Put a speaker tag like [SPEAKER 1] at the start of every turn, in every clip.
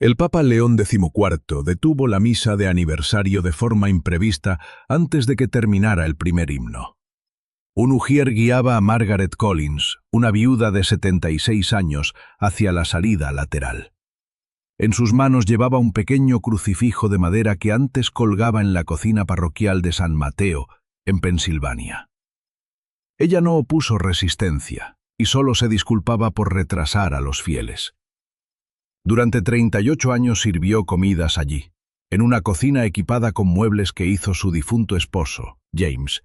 [SPEAKER 1] El Papa León XIV detuvo la misa de aniversario de forma imprevista antes de que terminara el primer himno. Un ujier guiaba a Margaret Collins, una viuda de 76 años, hacia la salida lateral. En sus manos llevaba un pequeño crucifijo de madera que antes colgaba en la cocina parroquial de San Mateo, en Pensilvania. Ella no opuso resistencia y solo se disculpaba por retrasar a los fieles. Durante 38 años sirvió comidas allí, en una cocina equipada con muebles que hizo su difunto esposo, James.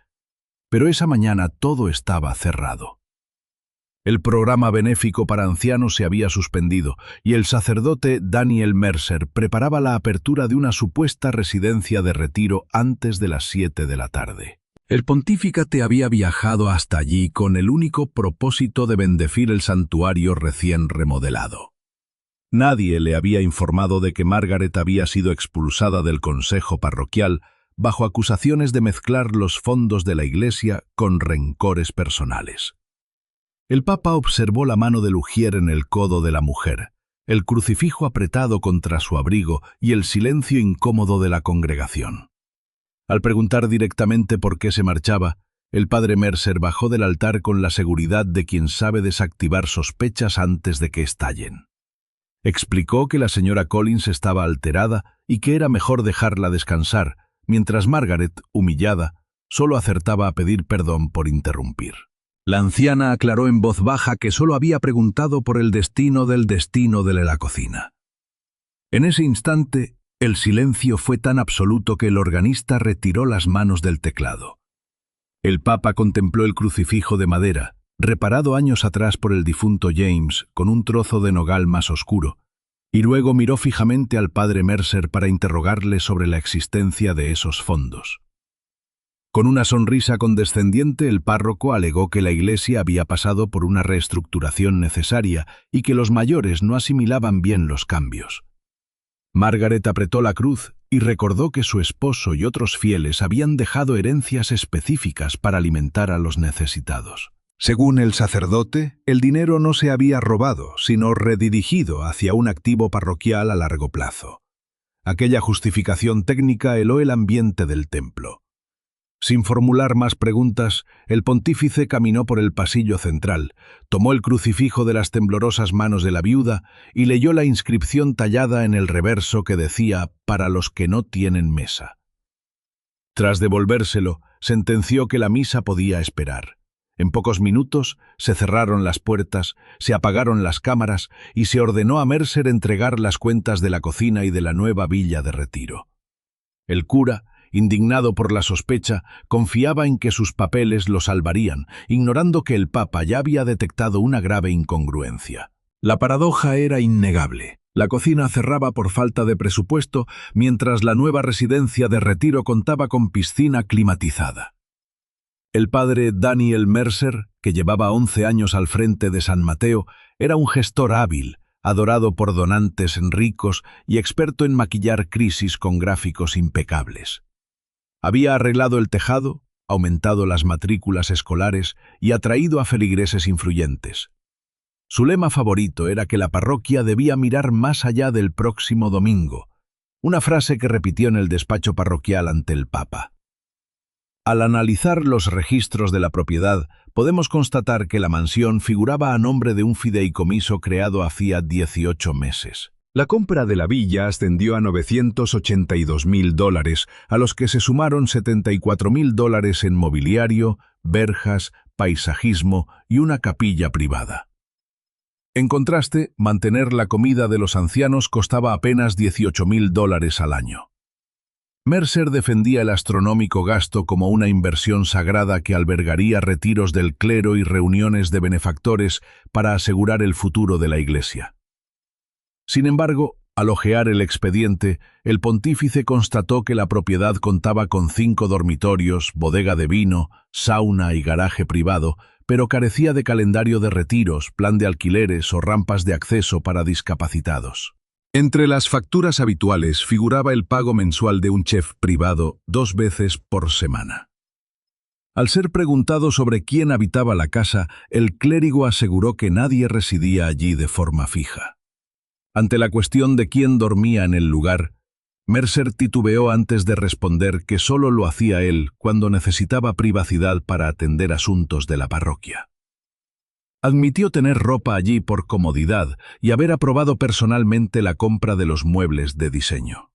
[SPEAKER 1] Pero esa mañana todo estaba cerrado. El programa benéfico para ancianos se había suspendido y el sacerdote Daniel Mercer preparaba la apertura de una supuesta residencia de retiro antes de las 7 de la tarde. El pontífice había viajado hasta allí con el único propósito de bendecir el santuario recién remodelado. Nadie le había informado de que Margaret había sido expulsada del consejo parroquial bajo acusaciones de mezclar los fondos de la iglesia con rencores personales. El Papa observó la mano del ujier en el codo de la mujer, el crucifijo apretado contra su abrigo y el silencio incómodo de la congregación. Al preguntar directamente por qué se marchaba, el padre Mercer bajó del altar con la seguridad de quien sabe desactivar sospechas antes de que estallen. Explicó que la señora Collins estaba alterada y que era mejor dejarla descansar, mientras Margaret, humillada, solo acertaba a pedir perdón por interrumpir. La anciana aclaró en voz baja que solo había preguntado por el destino de la cocina. En ese instante, el silencio fue tan absoluto que el organista retiró las manos del teclado. El Papa contempló el crucifijo de madera, reparado años atrás por el difunto James con un trozo de nogal más oscuro, y luego miró fijamente al padre Mercer para interrogarle sobre la existencia de esos fondos. Con una sonrisa condescendiente, el párroco alegó que la iglesia había pasado por una reestructuración necesaria y que los mayores no asimilaban bien los cambios. Margaret apretó la cruz y recordó que su esposo y otros fieles habían dejado herencias específicas para alimentar a los necesitados. Según el sacerdote, el dinero no se había robado, sino redirigido hacia un activo parroquial a largo plazo. Aquella justificación técnica heló el ambiente del templo. Sin formular más preguntas, el pontífice caminó por el pasillo central, tomó el crucifijo de las temblorosas manos de la viuda y leyó la inscripción tallada en el reverso que decía «Para los que no tienen mesa». Tras devolvérselo, sentenció que la misa podía esperar. En pocos minutos se cerraron las puertas, se apagaron las cámaras y se ordenó a Mercer entregar las cuentas de la cocina y de la nueva villa de retiro. El cura, indignado por la sospecha, confiaba en que sus papeles lo salvarían, ignorando que el Papa ya había detectado una grave incongruencia. La paradoja era innegable. La cocina cerraba por falta de presupuesto, mientras la nueva residencia de retiro contaba con piscina climatizada. El padre Daniel Mercer, que llevaba 11 años al frente de San Mateo, era un gestor hábil, adorado por donantes ricos y experto en maquillar crisis con gráficos impecables. Había arreglado el tejado, aumentado las matrículas escolares y atraído a feligreses influyentes. Su lema favorito era que la parroquia debía mirar más allá del próximo domingo, una frase que repitió en el despacho parroquial ante el Papa. Al analizar los registros de la propiedad, podemos constatar que la mansión figuraba a nombre de un fideicomiso creado hacía 18 meses. La compra de la villa ascendió a $982.000, a los que se sumaron $74.000 en mobiliario, verjas, paisajismo y una capilla privada. En contraste, mantener la comida de los ancianos costaba apenas $18.000 al año. Mercer defendía el astronómico gasto como una inversión sagrada que albergaría retiros del clero y reuniones de benefactores para asegurar el futuro de la iglesia. Sin embargo, al hojear el expediente, el pontífice constató que la propiedad contaba con 5 dormitorios, bodega de vino, sauna y garaje privado, pero carecía de calendario de retiros, plan de alquileres o rampas de acceso para discapacitados. Entre las facturas habituales figuraba el pago mensual de un chef privado 2 veces por semana. Al ser preguntado sobre quién habitaba la casa, el clérigo aseguró que nadie residía allí de forma fija. Ante la cuestión de quién dormía en el lugar, Mercer titubeó antes de responder que solo lo hacía él cuando necesitaba privacidad para atender asuntos de la parroquia. Admitió tener ropa allí por comodidad y haber aprobado personalmente la compra de los muebles de diseño.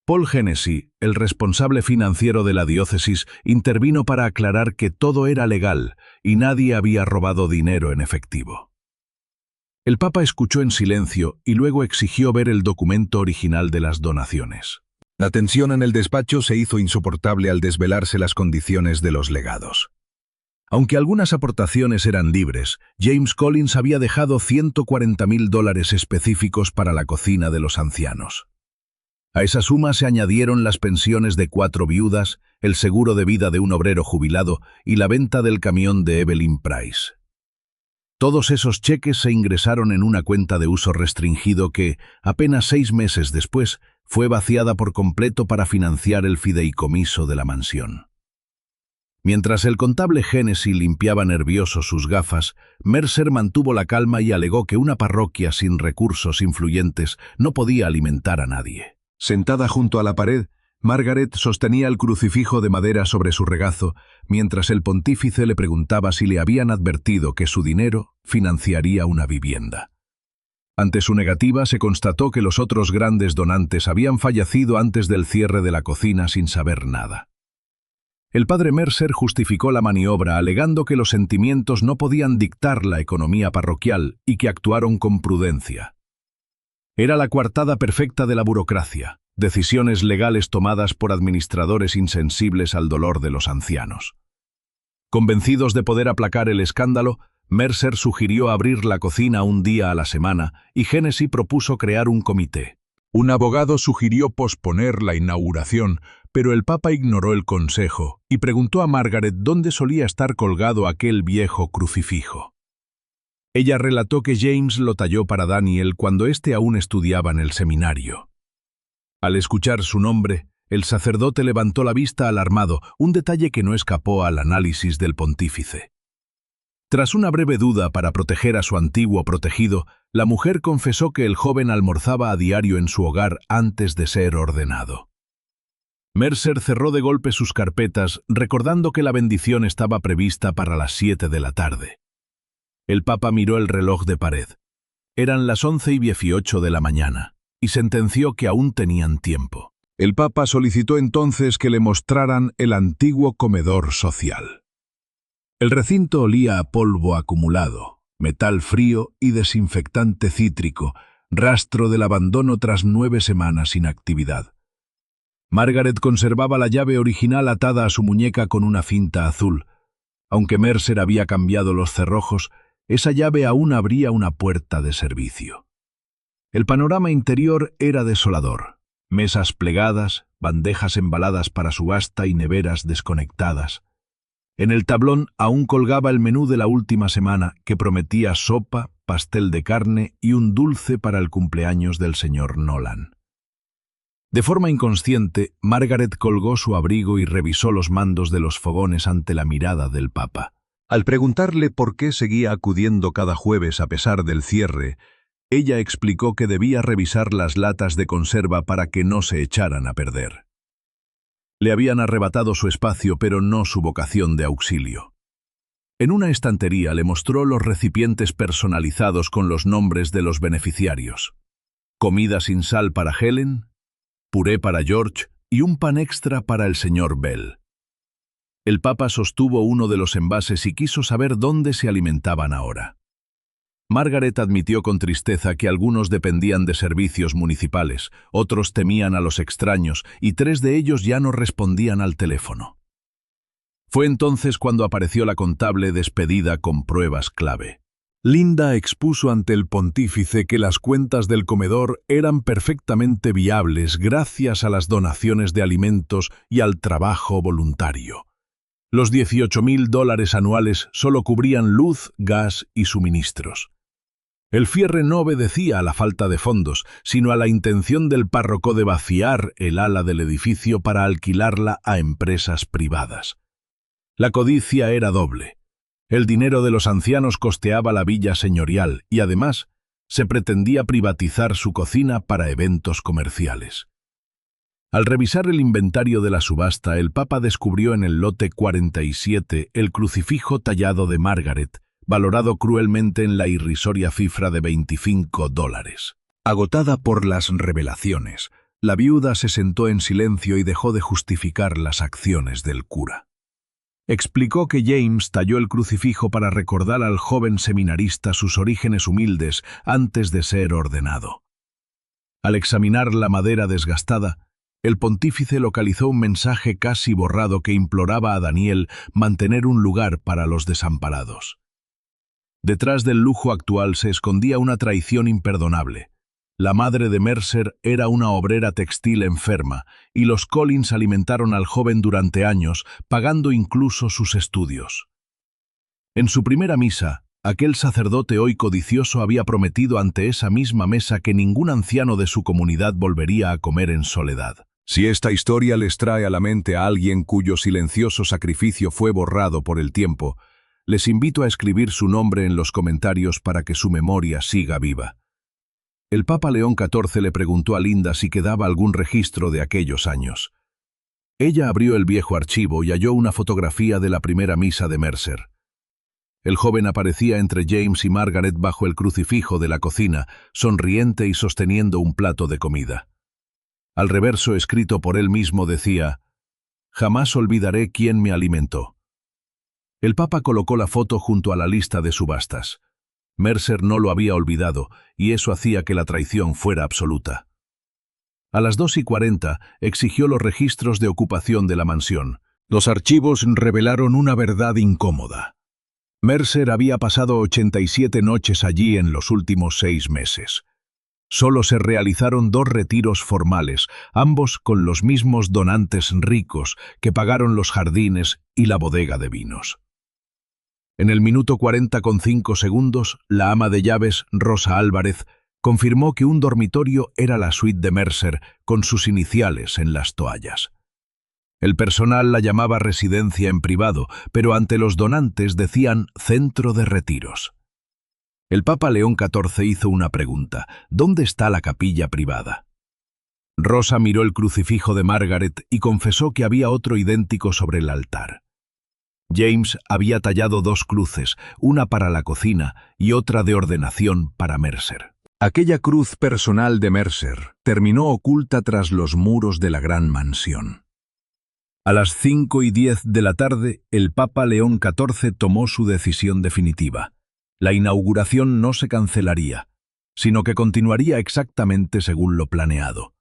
[SPEAKER 1] Paul Hennessy, el responsable financiero de la diócesis, intervino para aclarar que todo era legal y nadie había robado dinero en efectivo. El Papa escuchó en silencio y luego exigió ver el documento original de las donaciones. La tensión en el despacho se hizo insoportable al desvelarse las condiciones de los legados. Aunque algunas aportaciones eran libres, James Collins había dejado $140.000 específicos para la cocina de los ancianos. A esa suma se añadieron las pensiones de 4 viudas, el seguro de vida de un obrero jubilado y la venta del camión de Evelyn Price. Todos esos cheques se ingresaron en una cuenta de uso restringido que, apenas 6 meses después, fue vaciada por completo para financiar el fideicomiso de la mansión. Mientras el contable Hennessy limpiaba nervioso sus gafas, Mercer mantuvo la calma y alegó que una parroquia sin recursos influyentes no podía alimentar a nadie. Sentada junto a la pared, Margaret sostenía el crucifijo de madera sobre su regazo, mientras el pontífice le preguntaba si le habían advertido que su dinero financiaría una vivienda. Ante su negativa, se constató que los otros grandes donantes habían fallecido antes del cierre de la cocina sin saber nada. El padre Mercer justificó la maniobra alegando que los sentimientos no podían dictar la economía parroquial y que actuaron con prudencia. Era la coartada perfecta de la burocracia, decisiones legales tomadas por administradores insensibles al dolor de los ancianos. Convencidos de poder aplacar el escándalo, Mercer sugirió abrir la cocina un día a la semana y Hennessy propuso crear un comité. Un abogado sugirió posponer la inauguración, pero el Papa ignoró el consejo y preguntó a Margaret dónde solía estar colgado aquel viejo crucifijo. Ella relató que James lo talló para Daniel cuando éste aún estudiaba en el seminario. Al escuchar su nombre, el sacerdote levantó la vista alarmado, un detalle que no escapó al análisis del pontífice. Tras una breve duda para proteger a su antiguo protegido, la mujer confesó que el joven almorzaba a diario en su hogar antes de ser ordenado. Mercer cerró de golpe sus carpetas, recordando que la bendición estaba prevista para las 7 de la tarde. El Papa miró el reloj de pared. Eran las 11:18 de la mañana, y sentenció que aún tenían tiempo. El Papa solicitó entonces que le mostraran el antiguo comedor social. El recinto olía a polvo acumulado, metal frío y desinfectante cítrico, rastro del abandono tras 9 semanas sin actividad. Margaret conservaba la llave original atada a su muñeca con una cinta azul. Aunque Mercer había cambiado los cerrojos, esa llave aún abría una puerta de servicio. El panorama interior era desolador. Mesas plegadas, bandejas embaladas para subasta y neveras desconectadas. En el tablón aún colgaba el menú de la última semana, que prometía sopa, pastel de carne y un dulce para el cumpleaños del señor Nolan. De forma inconsciente, Margaret colgó su abrigo y revisó los mandos de los fogones ante la mirada del Papa. Al preguntarle por qué seguía acudiendo cada jueves a pesar del cierre, ella explicó que debía revisar las latas de conserva para que no se echaran a perder. Le habían arrebatado su espacio, pero no su vocación de auxilio. En una estantería le mostró los recipientes personalizados con los nombres de los beneficiarios. Comida sin sal para Helen, puré para George y un pan extra para el señor Bell. El Papa sostuvo uno de los envases y quiso saber dónde se alimentaban ahora. Margaret admitió con tristeza que algunos dependían de servicios municipales, otros temían a los extraños y 3 de ellos ya no respondían al teléfono. Fue entonces cuando apareció la contable despedida con pruebas clave. Linda expuso ante el pontífice que las cuentas del comedor eran perfectamente viables gracias a las donaciones de alimentos y al trabajo voluntario. Los $18.000 anuales solo cubrían luz, gas y suministros. El cierre no obedecía a la falta de fondos, sino a la intención del párroco de vaciar el ala del edificio para alquilarla a empresas privadas. La codicia era doble. El dinero de los ancianos costeaba la villa señorial y, además, Se pretendía privatizar su cocina para eventos comerciales. Al revisar el inventario de la subasta, el Papa descubrió en el lote 47 el crucifijo tallado de Margaret, valorado cruelmente en la irrisoria cifra de $25. Agotada por las revelaciones, la viuda se sentó en silencio y dejó de justificar las acciones del cura. Explicó que James talló el crucifijo para recordar al joven seminarista sus orígenes humildes antes de ser ordenado. Al examinar la madera desgastada, el pontífice localizó un mensaje casi borrado que imploraba a Daniel mantener un lugar para los desamparados. Detrás del lujo actual se escondía una traición imperdonable. La madre de Mercer era una obrera textil enferma, y los Collins alimentaron al joven durante años, pagando incluso sus estudios. En su primera misa, aquel sacerdote hoy codicioso había prometido ante esa misma mesa que ningún anciano de su comunidad volvería a comer en soledad. Si esta historia les trae a la mente a alguien cuyo silencioso sacrificio fue borrado por el tiempo, les invito a escribir su nombre en los comentarios para que su memoria siga viva. El Papa León XIV le preguntó a Linda si quedaba algún registro de aquellos años. Ella abrió el viejo archivo y halló una fotografía de la primera misa de Mercer. El joven aparecía entre James y Margaret bajo el crucifijo de la cocina, sonriente y sosteniendo un plato de comida. Al reverso escrito por él mismo decía: «Jamás olvidaré quién me alimentó». El Papa colocó la foto junto a la lista de subastas. Mercer no lo había olvidado, y eso hacía que la traición fuera absoluta. A las 2:40 exigió los registros de ocupación de la mansión. Los archivos revelaron una verdad incómoda. Mercer había pasado 87 noches allí en los últimos 6 meses. Solo se realizaron 2 retiros formales, ambos con los mismos donantes ricos que pagaron los jardines y la bodega de vinos. En el minuto 40:05, la ama de llaves, Rosa Álvarez, confirmó que un dormitorio era la suite de Mercer, con sus iniciales en las toallas. El personal la llamaba residencia en privado, pero ante los donantes decían centro de retiros. El Papa León XIV hizo una pregunta: ¿dónde está la capilla privada? Rosa miró el crucifijo de Margaret y confesó que había otro idéntico sobre el altar. James había tallado 2 cruces, una para la cocina y otra de ordenación para Mercer. Aquella cruz personal de Mercer terminó oculta tras los muros de la gran mansión. A las 5:10 de la tarde, el Papa León XIV tomó su decisión definitiva. La inauguración no se cancelaría, sino que continuaría exactamente según lo planeado.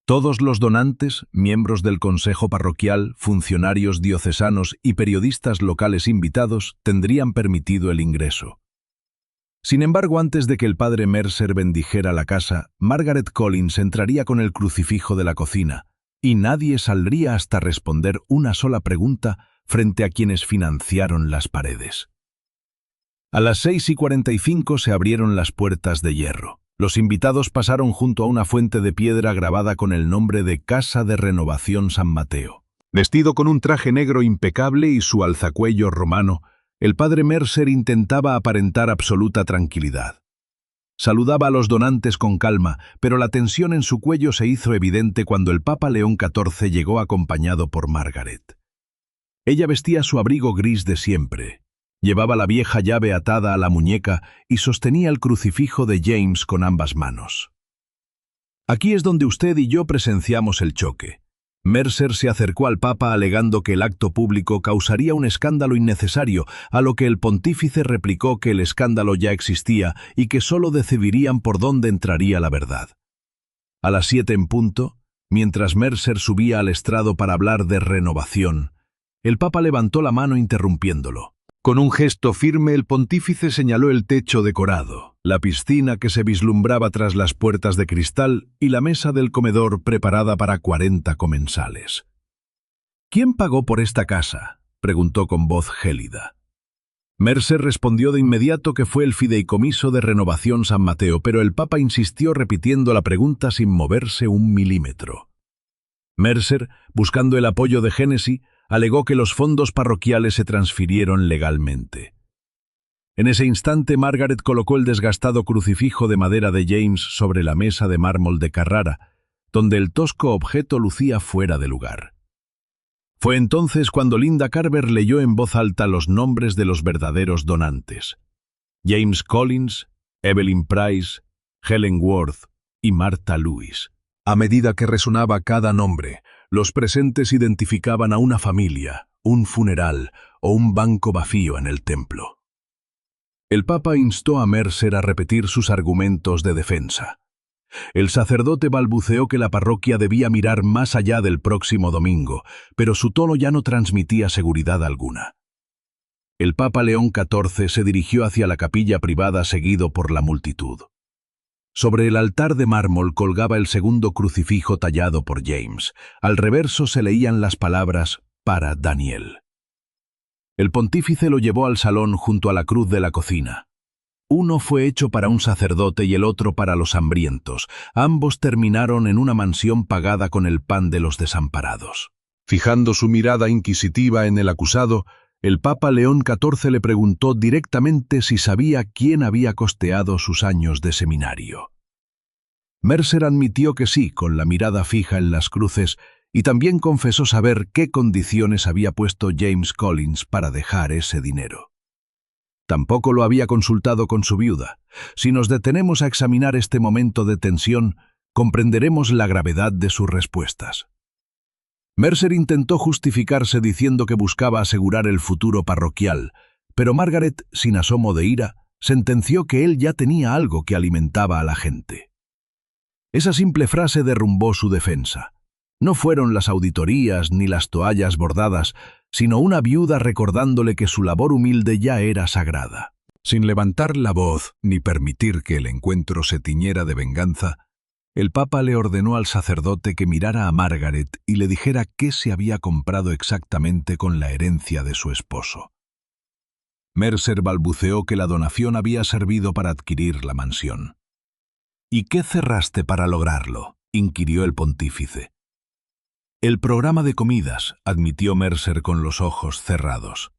[SPEAKER 1] Todos los donantes, miembros del consejo parroquial, funcionarios diocesanos y periodistas locales invitados tendrían permitido el ingreso. Sin embargo, antes de que el padre Mercer bendijera la casa, Margaret Collins entraría con el crucifijo de la cocina, y nadie saldría hasta responder una sola pregunta frente a quienes financiaron las paredes. A las 6:45 se abrieron las puertas de hierro. Los invitados pasaron junto a una fuente de piedra grabada con el nombre de Casa de Renovación San Mateo. Vestido con un traje negro impecable y su alzacuello romano, el padre Mercer intentaba aparentar absoluta tranquilidad. Saludaba a los donantes con calma, pero la tensión en su cuello se hizo evidente cuando el Papa León XIV llegó acompañado por Margaret. Ella vestía su abrigo gris de siempre. Llevaba la vieja llave atada a la muñeca y sostenía el crucifijo de James con ambas manos. Aquí es donde usted y yo presenciamos el choque. Mercer se acercó al Papa alegando que el acto público causaría un escándalo innecesario, a lo que el pontífice replicó que el escándalo ya existía y que solo decidirían por dónde entraría la verdad. A las 7 en punto, mientras Mercer subía al estrado para hablar de renovación, el Papa levantó la mano interrumpiéndolo. Con un gesto firme, el pontífice señaló el techo decorado, la piscina que se vislumbraba tras las puertas de cristal y la mesa del comedor preparada para 40 comensales. «¿Quién pagó por esta casa?», preguntó con voz gélida. Mercer respondió de inmediato que fue el Fideicomiso de Renovación San Mateo, pero el Papa insistió repitiendo la pregunta sin moverse un milímetro. Mercer, buscando el apoyo de Génesis, alegó que los fondos parroquiales se transfirieron legalmente. En ese instante, Margaret colocó el desgastado crucifijo de madera de James sobre la mesa de mármol de Carrara, donde el tosco objeto lucía fuera de lugar. Fue entonces cuando Linda Carver leyó en voz alta los nombres de los verdaderos donantes: James Collins, Evelyn Price, Helen Worth y Martha Lewis. A medida que resonaba cada nombre, los presentes identificaban a una familia, un funeral o un banco vacío en el templo. El Papa instó a Mercer a repetir sus argumentos de defensa. El sacerdote balbuceó que la parroquia debía mirar más allá del próximo domingo, pero su tono ya no transmitía seguridad alguna. El Papa León XIV se dirigió hacia la capilla privada seguido por la multitud. Sobre el altar de mármol colgaba el segundo crucifijo tallado por James. Al reverso se leían las palabras «Para Daniel». El pontífice lo llevó al salón junto a la cruz de la cocina. Uno fue hecho para un sacerdote y el otro para los hambrientos. Ambos terminaron en una mansión pagada con el pan de los desamparados. Fijando su mirada inquisitiva en el acusado, el Papa León XIV le preguntó directamente si sabía quién había costeado sus años de seminario. Mercer admitió que sí, con la mirada fija en las cruces, y también confesó saber qué condiciones había puesto James Collins para dejar ese dinero. Tampoco lo había consultado con su viuda. Si nos detenemos a examinar este momento de tensión, comprenderemos la gravedad de sus respuestas. Mercer intentó justificarse diciendo que buscaba asegurar el futuro parroquial, pero Margaret, sin asomo de ira, sentenció que él ya tenía algo que alimentaba a la gente. Esa simple frase derrumbó su defensa. No fueron las auditorías ni las toallas bordadas, sino una viuda recordándole que su labor humilde ya era sagrada. Sin levantar la voz ni permitir que el encuentro se tiñera de venganza, el Papa le ordenó al sacerdote que mirara a Margaret y le dijera qué se había comprado exactamente con la herencia de su esposo. Mercer balbuceó que la donación había servido para adquirir la mansión. «¿Y qué cerraste para lograrlo?», inquirió el pontífice. «El programa de comidas», admitió Mercer con los ojos cerrados.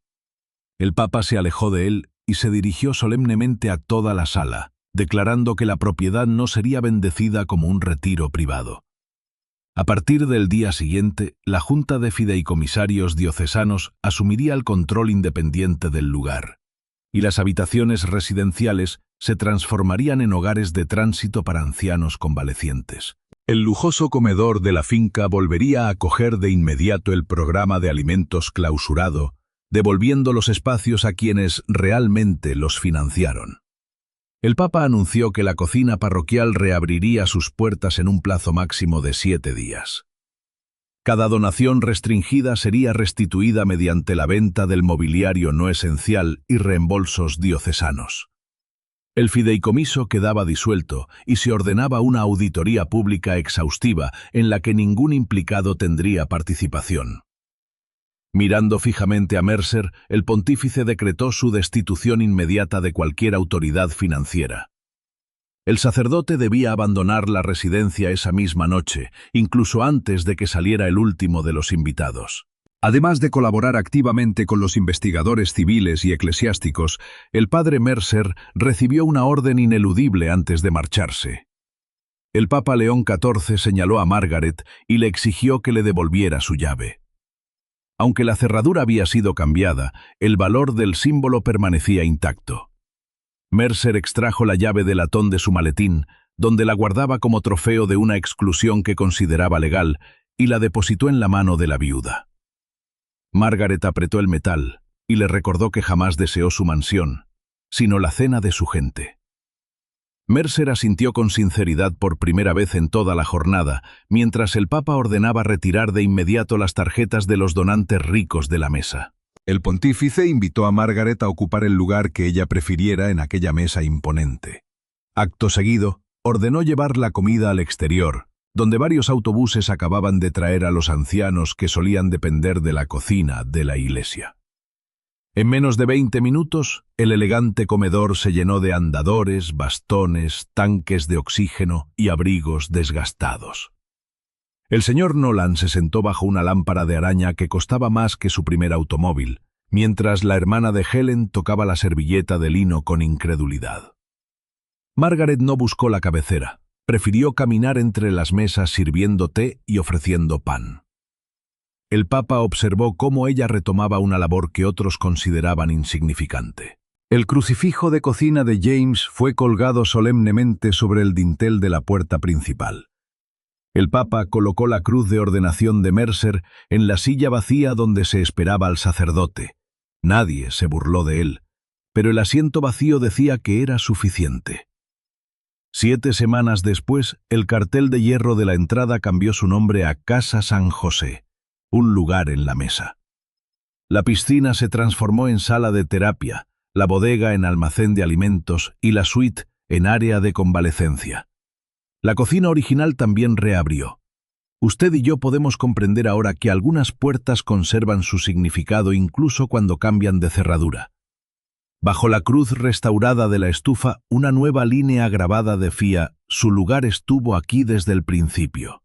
[SPEAKER 1] El Papa se alejó de él y se dirigió solemnemente a toda la sala, declarando que la propiedad no sería bendecida como un retiro privado. A partir del día siguiente, la Junta de Fideicomisarios diocesanos asumiría el control independiente del lugar, y las habitaciones residenciales se transformarían en hogares de tránsito para ancianos convalecientes. El lujoso comedor de la finca volvería a acoger de inmediato el programa de alimentos clausurado, devolviendo los espacios a quienes realmente los financiaron. El Papa anunció que la cocina parroquial reabriría sus puertas en un plazo máximo de 7 días. Cada donación restringida sería restituida mediante la venta del mobiliario no esencial y reembolsos diocesanos. El fideicomiso quedaba disuelto y se ordenaba una auditoría pública exhaustiva en la que ningún implicado tendría participación. Mirando fijamente a Mercer, el pontífice decretó su destitución inmediata de cualquier autoridad financiera. El sacerdote debía abandonar la residencia esa misma noche, incluso antes de que saliera el último de los invitados. Además de colaborar activamente con los investigadores civiles y eclesiásticos, el padre Mercer recibió una orden ineludible antes de marcharse. El Papa León XIV señaló a Margaret y le exigió que le devolviera su llave. Aunque la cerradura había sido cambiada, el valor del símbolo permanecía intacto. Mercer extrajo la llave de latón de su maletín, donde la guardaba como trofeo de una exclusión que consideraba legal, y la depositó en la mano de la viuda. Margaret apretó el metal y le recordó que jamás deseó su mansión, sino la cena de su gente. Mercer asintió con sinceridad por primera vez en toda la jornada, mientras el Papa ordenaba retirar de inmediato las tarjetas de los donantes ricos de la mesa. El pontífice invitó a Margaret a ocupar el lugar que ella prefiriera en aquella mesa imponente. Acto seguido, ordenó llevar la comida al exterior, donde varios autobuses acababan de traer a los ancianos que solían depender de la cocina de la iglesia. En menos de 20 minutos, el elegante comedor se llenó de andadores, bastones, tanques de oxígeno y abrigos desgastados. El señor Nolan se sentó bajo una lámpara de araña que costaba más que su primer automóvil, mientras la hermana de Helen tocaba la servilleta de lino con incredulidad. Margaret no buscó la cabecera, prefirió caminar entre las mesas sirviendo té y ofreciendo pan. El Papa observó cómo ella retomaba una labor que otros consideraban insignificante. El crucifijo de cocina de James fue colgado solemnemente sobre el dintel de la puerta principal. El Papa colocó la cruz de ordenación de Mercer en la silla vacía donde se esperaba al sacerdote. Nadie se burló de él, pero el asiento vacío decía que era suficiente. 7 semanas después, el cartel de hierro de la entrada cambió su nombre a Casa San José, un lugar en la mesa. La piscina se transformó en sala de terapia, la bodega en almacén de alimentos y la suite en área de convalecencia. La cocina original también reabrió. Usted y yo podemos comprender ahora que algunas puertas conservan su significado incluso cuando cambian de cerradura. Bajo la cruz restaurada de la estufa, una nueva línea grabada decía: «Su lugar estuvo aquí desde el principio».